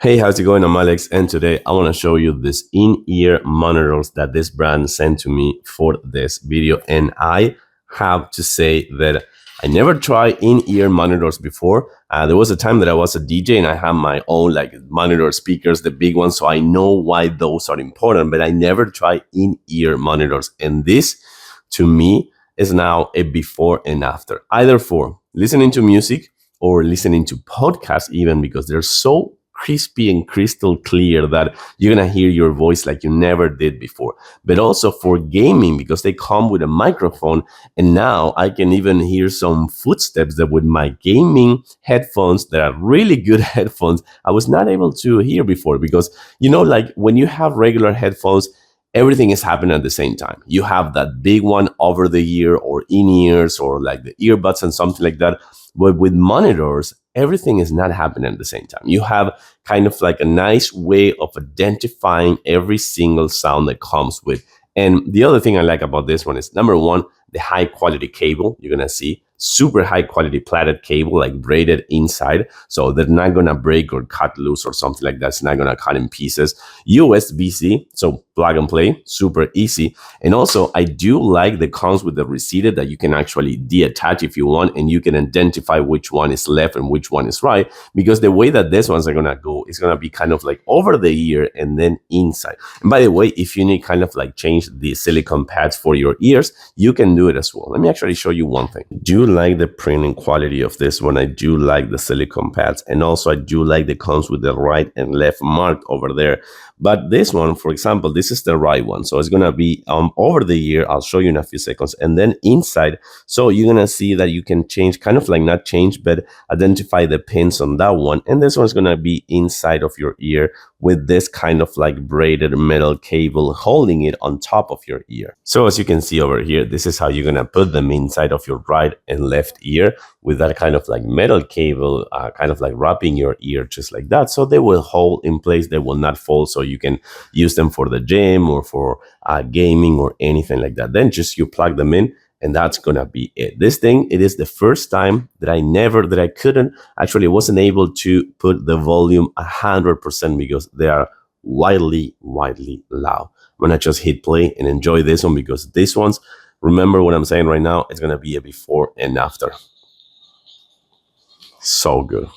Hey, how's it going? I'm Alex, and today I want to show you this in-ear monitors that this brand sent to me for this video. And I have to say that I never tried in-ear monitors before. There was a time that I was a DJ and I had my own like monitor speakers, the big ones, so I know why those are important, but I never tried in-ear monitors. And this, to me, is now a before and after, either for listening to music or listening to podcasts even, because they're so crispy and crystal clear that you're gonna hear your voice like you never did before. But also for gaming, because they come with a microphone, and now I can even hear some footsteps that with my gaming headphones that are really good headphones I was not able to hear before. Because like when you have regular headphones, everything is happening at the same time. You have that big one over the ear or in ears or like the earbuds and something like that. But with monitors, everything is not happening at the same time. You have kind of like a nice way of identifying every single sound that comes with. And the other thing I like about this one is, number one, the high quality cable. You're gonna see super high quality plaited cable, like braided inside, so they're not gonna break or cut loose or something like that. It's not gonna cut in pieces. USB-C, so plug and play, super easy. And also, I do like that comes with the receiver that you can actually detach if you want, and you can identify which one is left and which one is right, because the way that these ones are gonna go is gonna be kind of like over the ear and then inside. And by the way, if you need kind of like change the silicone pads for your ears, you can do it as well. Let me actually show you one thing. I do like the printing quality of this one. I do like the silicone pads, and also I do like that comes with the right and left mark over there. But this one, for example, this is the right one, so it's gonna be over the ear. I'll show you in a few seconds, and then inside. So you're gonna see that you can change, kind of like not change, but identify the pins on that one. And this one's gonna be inside of your ear with this kind of like braided metal cable holding it on top of your ear. So as you can see over here, this is how you're gonna put them inside of your right and left ear with that kind of like metal cable, kind of like wrapping your ear just like that. So they will hold in place, they will not fall, so you can use them for the gym or for gaming or anything like that. Then just you plug them in, and that's gonna be it. This thing, it is the first time that I couldn't, actually wasn't able to put the volume 100% because they are widely loud. I'm gonna just hit play and enjoy this one, because these ones, remember what I'm saying right now, it's gonna be a before and after. So good.